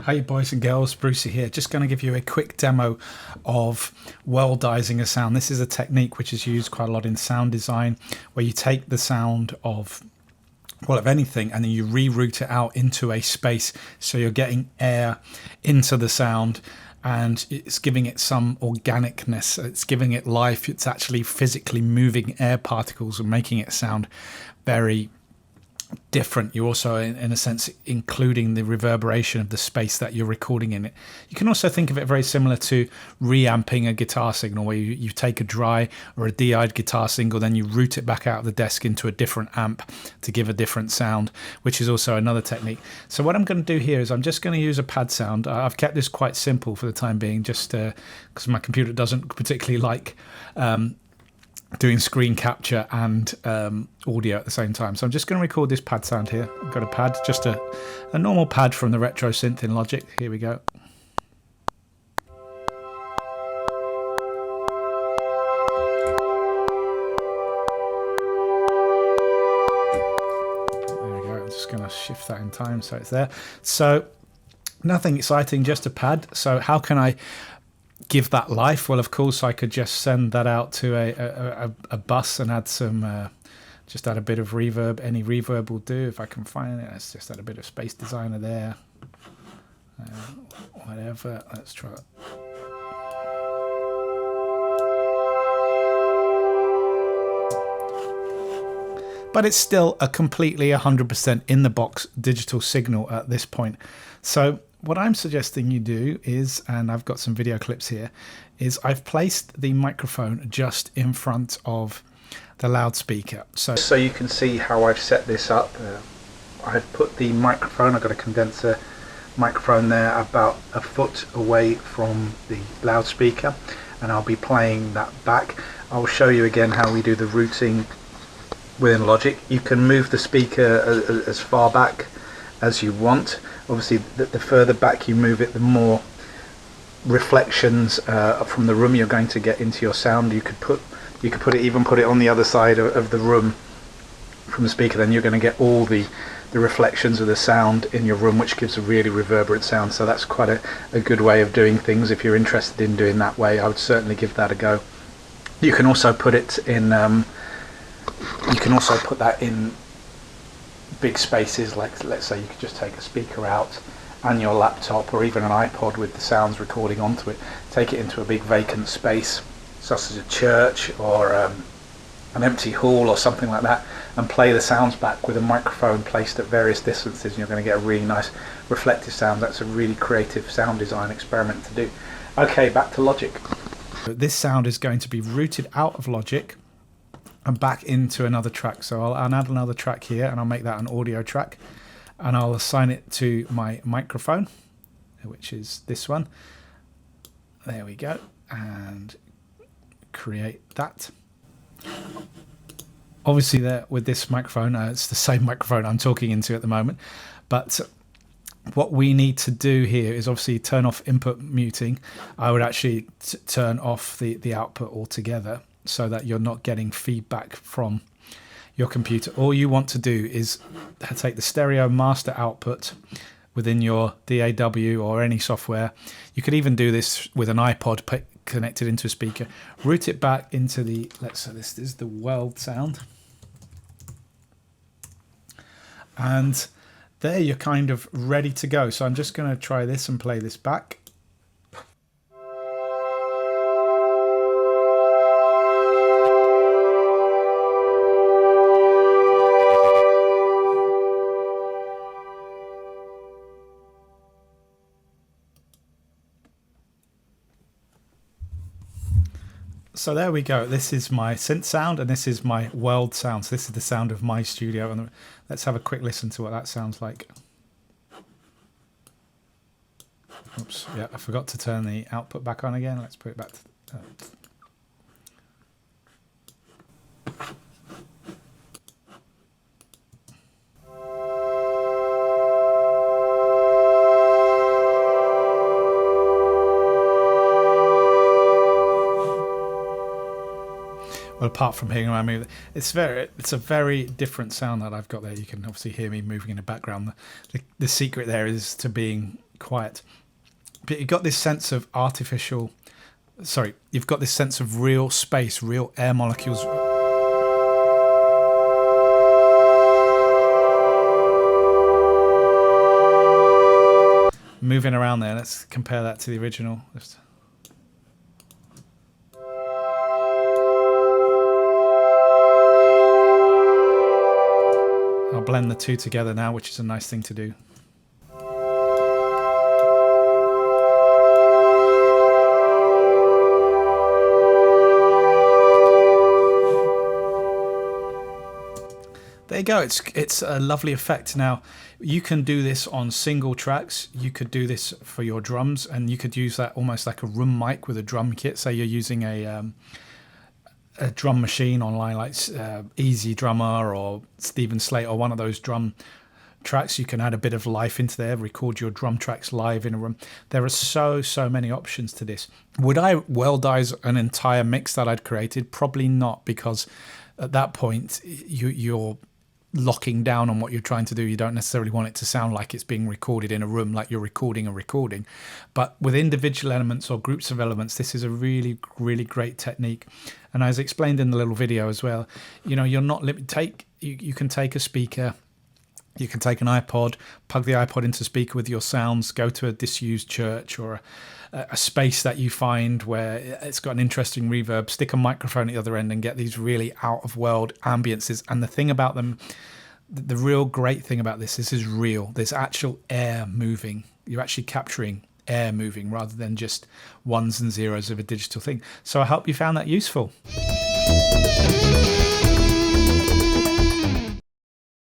Hey boys and girls, Brucey here. Just going to give you a quick demo of worldizing a sound. This is a technique which is used quite a lot in sound design, where you take the sound of, well, of anything, and then you reroute it out into a space, so you're getting air into the sound and it's giving it some organicness, it's giving it life, it's actually physically moving air particles and making it sound very different. You're also in a sense including the reverberation of the space that you're recording in it. You can also think of it very similar to reamping a guitar signal, where you take a dry or a de-eyed guitar signal, then you route it back out of the desk into a different amp to give a different sound, which is also another technique. So what I'm going to do here is I'm just going to use a pad sound. I've kept this quite simple for the time being, just because my computer doesn't particularly like doing screen capture and audio at the same time. So I'm just going to record this pad sound here. I've got a pad, just a normal pad from the retro synth in Logic. Here we go. There we go. I'm just going to shift that in time so it's there. So nothing exciting, just a pad. So how can I give that life? Well, of course I could just send that out to a bus and add some just add a bit of reverb. Any reverb will do if I can find it. Let's just add a bit of Space Designer there, whatever. Let's try it. But it's still a completely 100% in the box digital signal at this point. So what I'm suggesting you do is, and I've got some video clips here, is I've placed the microphone just in front of the loudspeaker. So you can see how I've set this up. I've put the microphone, I've got a condenser microphone there about a foot away from the loudspeaker, and I'll be playing that back. I'll show you again how we do the routing within Logic. You can move the speaker as far back as you want. Obviously the further back you move it, the more reflections from the room you're going to get into your sound. You could put it on the other side of the room from the speaker, then you're going to get all the reflections of the sound in your room, which gives a really reverberant sound. So that's quite a good way of doing things. If you're interested in doing that way, I would certainly give that a go. You can also put it in you can also put that in big spaces, like let's say you could just take a speaker out and your laptop or even an iPod with the sounds recording onto it, take it into a big vacant space such as a church or an empty hall or something like that, and play the sounds back with a microphone placed at various distances, and you're going to get a really nice reflective sound. That's a really creative sound design experiment to do. Okay, back to Logic. This sound is going to be routed out of Logic and back into another track. So I'll add another track here, and I'll make that an audio track, and I'll assign it to my microphone, which is this one. There we go, and create that. Obviously there with this microphone, it's the same microphone I'm talking into at the moment, but what we need to do here is obviously turn off input muting. I would actually turn off the output altogether, so that you're not getting feedback from your computer. All you want to do is take the stereo master output within your DAW or any software. You could even do this with an iPod connected into a speaker. Route it back into the, let's say this is the world sound. And there you're kind of ready to go. So I'm just going to try this and play this back. So there we go. This is my synth sound and this is my world sound. So this is the sound of my studio. And let's have a quick listen to what that sounds like. Oops, yeah, I forgot to turn the output back on again. Let's put it back to... Well, apart from hearing around me, it's a very different sound that I've got there. You can obviously hear me moving in the background. The secret there is to being quiet. But you've got this sense of you've got this sense of real space, real air molecules. Moving around there. Let's compare that to the original. I'll blend the two together now, which is a nice thing to do. There you go. It's a lovely effect. Now, you can do this on single tracks. You could do this for your drums, and you could use that almost like a room mic with a drum kit. Say you're using a drum machine online like Easy Drummer or Stephen Slate or one of those drum tracks. You can add a bit of life into there, record your drum tracks live in a room. There are so many options to this. Would I worldize an entire mix that I'd created? Probably not, because at that point you're locking down on what you're trying to do. You don't necessarily want it to sound like it's being recorded in a room, like you're recording a recording. But with individual elements or groups of elements, this is a really great technique. And as explained in the little video as well, you know, you're not limited. You can take a speaker, you can take an iPod, plug the iPod into speaker with your sounds, go to a disused church or a space that you find where it's got an interesting reverb, stick a microphone at the other end and get these really out-of-world ambiences. And the thing about them, the real great thing about this is real. There's actual air moving. You're actually capturing air moving rather than just ones and zeros of a digital thing. So I hope you found that useful.